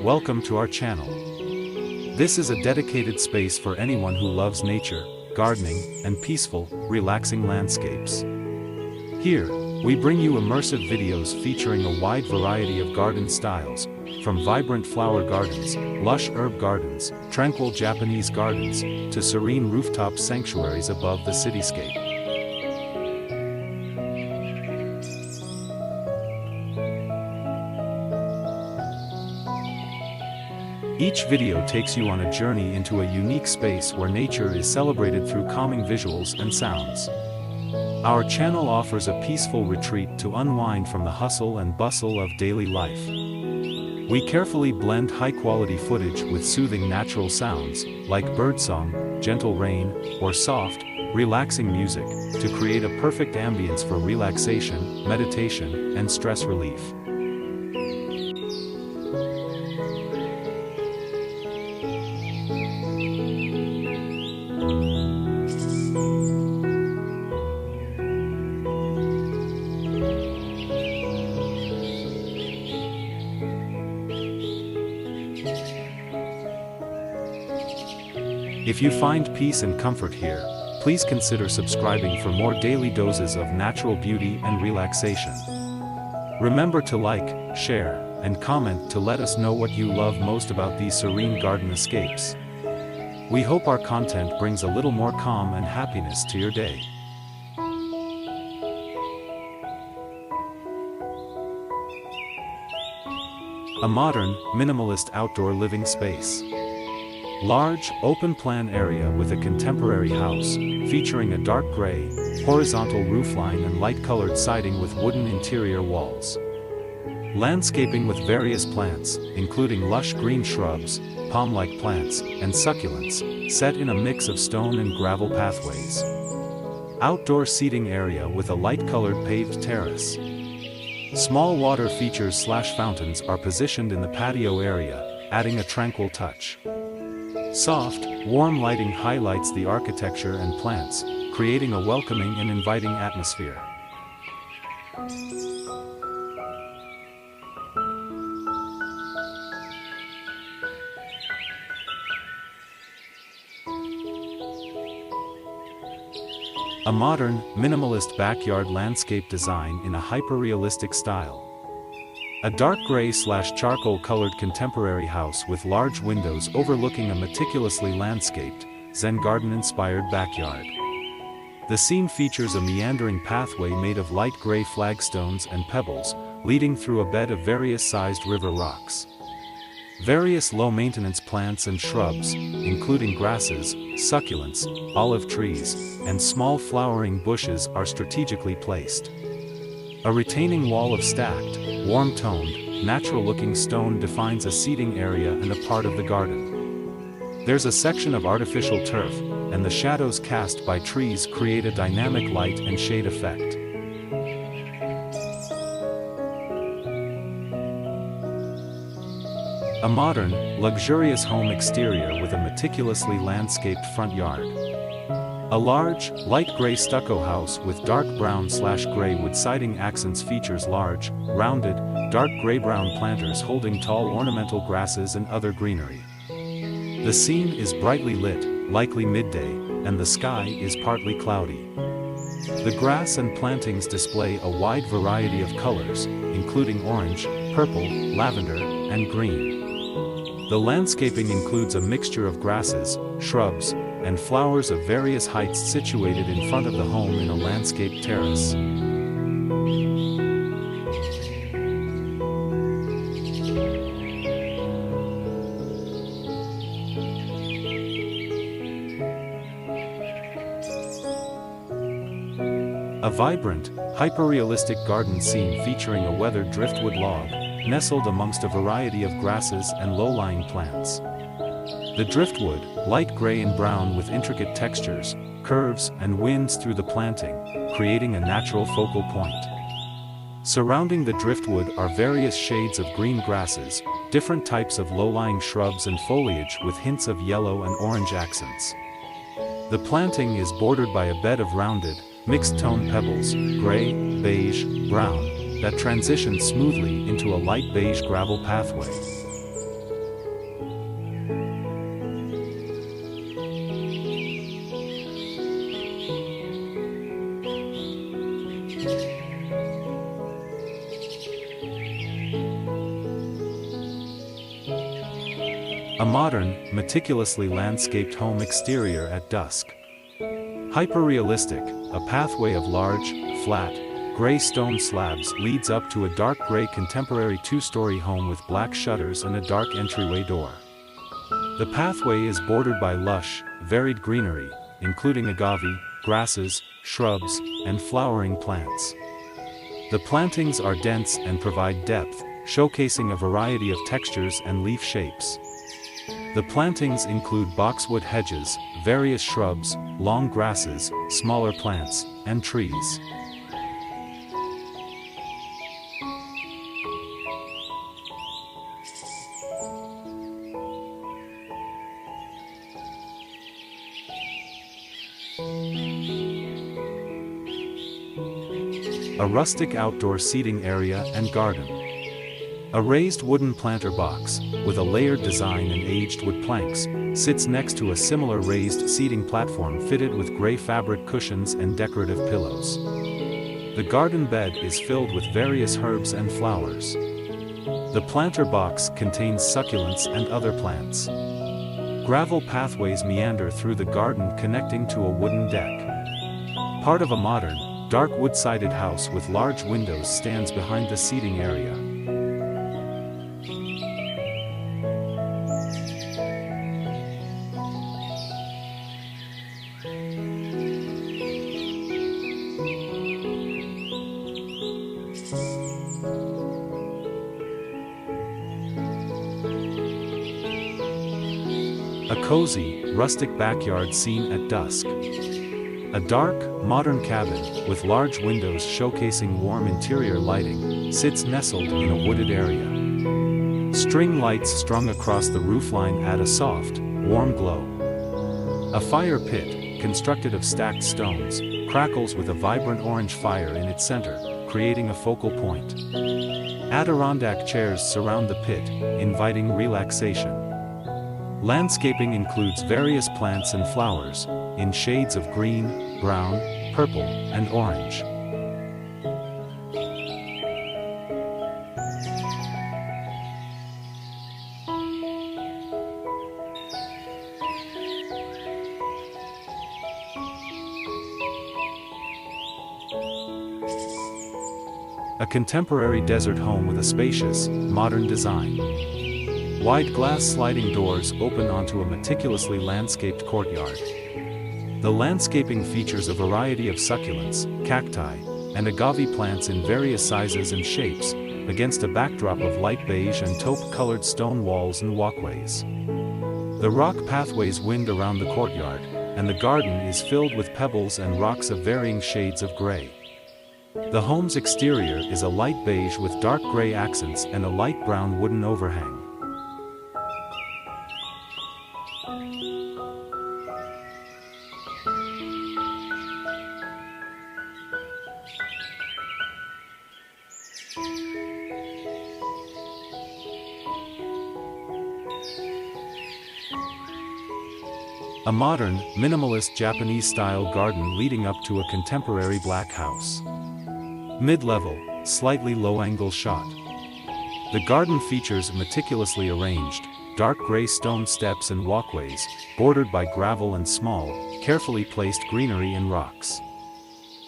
welcome to our channel. This is a dedicated space for anyone who loves nature, gardening, and peaceful, relaxing landscapes. Here, we bring you immersive videos featuring a wide variety of garden styles, from vibrant flower gardens, lush herb gardens, tranquil Japanese gardens, to serene rooftop sanctuaries above the cityscape. Each video takes you on a journey into a unique space where nature is celebrated through calming visuals and sounds. Our channel offers a peaceful retreat to unwind from the hustle and bustle of daily life. We carefully blend high-quality footage with soothing natural sounds, like birdsong, gentle rain, or soft, relaxing music, to create a perfect ambience for relaxation, meditation, and stress relief. If you find peace and comfort here, please consider subscribing for more daily doses of natural beauty and relaxation. Remember to like, share, and comment to let us know what you love most about these serene garden escapes. We hope our content brings a little more calm and happiness to your day. A modern, minimalist outdoor living space. Large, open-plan area with a contemporary house, featuring a dark gray, horizontal roofline and light-colored siding with wooden interior walls. Landscaping with various plants, including lush green shrubs, palm-like plants, and succulents, set in a mix of stone and gravel pathways. Outdoor seating area with a light-colored paved terrace. Small water features/fountains are positioned in the patio area, adding a tranquil touch. Soft, warm lighting highlights the architecture and plants, creating a welcoming and inviting atmosphere. A modern, minimalist backyard landscape design in a hyper-realistic style. A dark gray/charcoal colored contemporary house with large windows overlooking a meticulously landscaped, Zen garden-inspired backyard. The scene features a meandering pathway made of light gray flagstones and pebbles, leading through a bed of various sized river rocks. Various low-maintenance plants and shrubs, including grasses, succulents, olive trees, and small flowering bushes are strategically placed. A retaining wall of stacked, warm-toned, natural-looking stone defines a seating area and a part of the garden. There's a section of artificial turf, and the shadows cast by trees create a dynamic light and shade effect. A modern, luxurious home exterior with a meticulously landscaped front yard. A large, light gray stucco house with dark brown/gray wood siding accents features large, rounded, dark gray-brown planters holding tall ornamental grasses and other greenery. The scene is brightly lit, likely midday, and the sky is partly cloudy. The grass and plantings display a wide variety of colors, including orange, purple, lavender, and green. The landscaping includes a mixture of grasses, shrubs, and flowers of various heights situated in front of the home in a landscaped terrace. A vibrant, hyper-realistic garden scene featuring a weathered driftwood log, nestled amongst a variety of grasses and low-lying plants. The driftwood, light gray and brown with intricate textures, curves and winds through the planting, creating a natural focal point. Surrounding the driftwood are various shades of green grasses, different types of low-lying shrubs and foliage with hints of yellow and orange accents. The planting is bordered by a bed of rounded, mixed-tone pebbles, gray, beige, brown, that transition smoothly into a light beige gravel pathway. A modern, meticulously landscaped home exterior at dusk. Hyper-realistic, a pathway of large, flat, gray stone slabs leads up to a dark gray contemporary two-story home with black shutters and a dark entryway door. The pathway is bordered by lush, varied greenery, including agave, grasses, shrubs, and flowering plants. The plantings are dense and provide depth, showcasing a variety of textures and leaf shapes. The plantings include boxwood hedges, various shrubs, long grasses, smaller plants, and trees. A rustic outdoor seating area and garden. A raised wooden planter box, with a layered design and aged wood planks, sits next to a similar raised seating platform fitted with gray fabric cushions and decorative pillows. The garden bed is filled with various herbs and flowers. The planter box contains succulents and other plants. Gravel pathways meander through the garden connecting to a wooden deck. Part of a modern, dark wood-sided house with large windows stands behind the seating area. A cozy, rustic backyard scene at dusk. A dark, modern cabin, with large windows showcasing warm interior lighting, sits nestled in a wooded area. String lights strung across the roofline add a soft, warm glow. A fire pit, constructed of stacked stones, crackles with a vibrant orange fire in its center, creating a focal point. Adirondack chairs surround the pit, inviting relaxation. Landscaping includes various plants and flowers, in shades of green, brown, purple, and orange. A contemporary desert home with a spacious, modern design. Wide glass sliding doors open onto a meticulously landscaped courtyard. The landscaping features a variety of succulents, cacti, and agave plants in various sizes and shapes, against a backdrop of light beige and taupe-colored stone walls and walkways. The rock pathways wind around the courtyard, and the garden is filled with pebbles and rocks of varying shades of gray. The home's exterior is a light beige with dark gray accents and a light brown wooden overhang. A modern, minimalist Japanese-style garden leading up to a contemporary black house. Mid-level, slightly low-angle shot. The garden features meticulously arranged, dark gray stone steps and walkways, bordered by gravel and small, carefully placed greenery and rocks.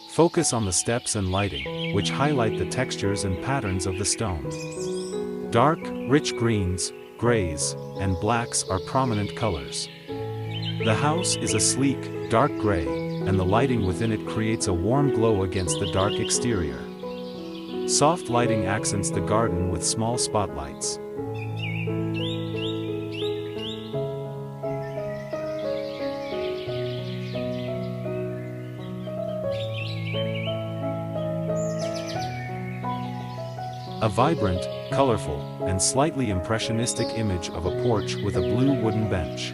Focus on the steps and lighting, which highlight the textures and patterns of the stone. Dark, rich greens, grays, and blacks are prominent colors. The house is a sleek, dark gray, and the lighting within it creates a warm glow against the dark exterior. Soft lighting accents the garden with small spotlights. A vibrant, colorful, and slightly impressionistic image of a porch with a blue wooden bench.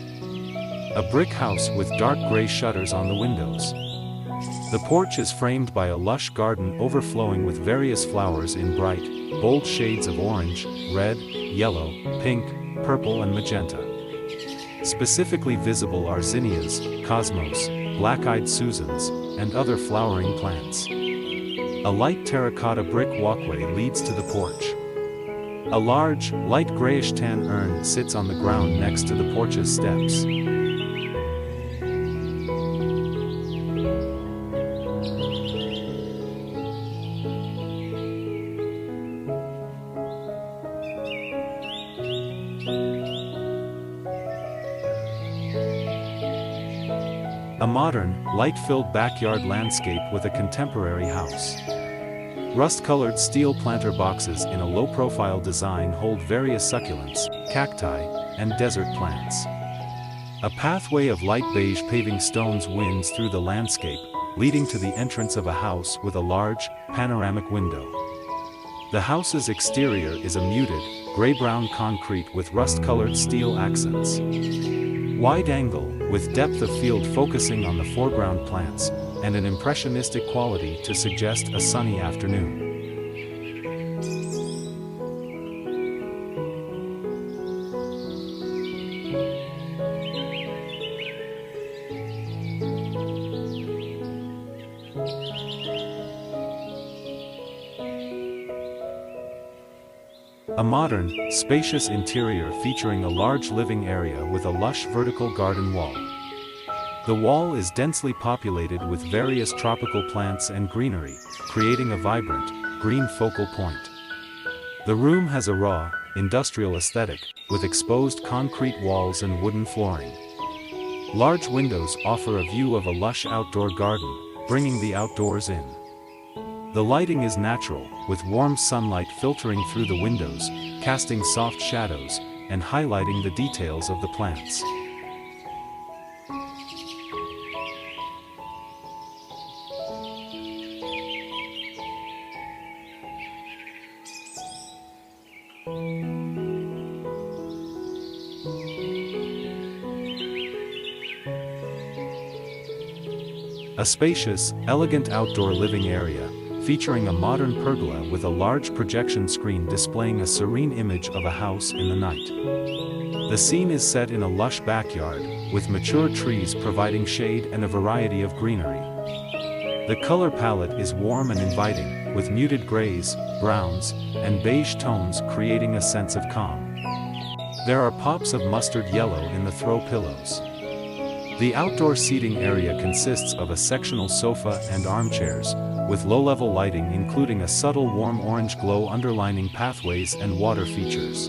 A brick house with dark gray shutters on the windows. The porch is framed by a lush garden overflowing with various flowers in bright, bold shades of orange, red, yellow, pink, purple and magenta. Specifically visible are zinnias, cosmos, black-eyed Susans, and other flowering plants. A light terracotta brick walkway leads to the porch. A large, light grayish tan urn sits on the ground next to the porch's steps. A modern, light-filled backyard landscape with a contemporary house. Rust-colored steel planter boxes in a low-profile design hold various succulents, cacti, and desert plants. A pathway of light beige paving stones winds through the landscape, leading to the entrance of a house with a large, panoramic window. The house's exterior is a muted, gray-brown concrete with rust-colored steel accents. Wide angle, with depth of field focusing on the foreground plants, and an impressionistic quality to suggest a sunny afternoon. A modern, spacious interior featuring a large living area with a lush vertical garden wall. The wall is densely populated with various tropical plants and greenery, creating a vibrant, green focal point. The room has a raw, industrial aesthetic, with exposed concrete walls and wooden flooring. Large windows offer a view of a lush outdoor garden, bringing the outdoors in. The lighting is natural, with warm sunlight filtering through the windows, casting soft shadows, and highlighting the details of the plants. A spacious, elegant outdoor living area, featuring a modern pergola with a large projection screen displaying a serene image of a house in the night. The scene is set in a lush backyard, with mature trees providing shade and a variety of greenery. The color palette is warm and inviting, with muted grays, browns, and beige tones creating a sense of calm. There are pops of mustard yellow in the throw pillows. The outdoor seating area consists of a sectional sofa and armchairs, with low-level lighting including a subtle warm orange glow underlining pathways and water features.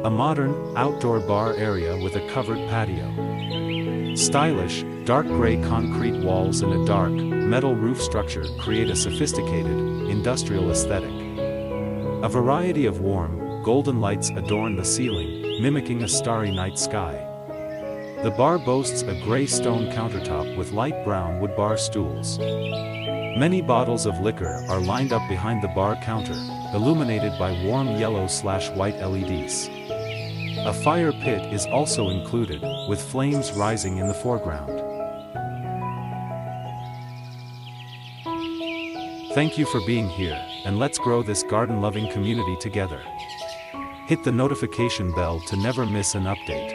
A modern, outdoor bar area with a covered patio. Stylish, dark gray concrete walls and a dark, metal roof structure create a sophisticated, industrial aesthetic. A variety of warm, golden lights adorn the ceiling, mimicking a starry night sky. The bar boasts a gray stone countertop with light brown wood bar stools. Many bottles of liquor are lined up behind the bar counter, illuminated by warm yellow/white LEDs. A fire pit is also included, with flames rising in the foreground. Thank you for being here, and let's grow this garden-loving community together. Hit the notification bell to never miss an update.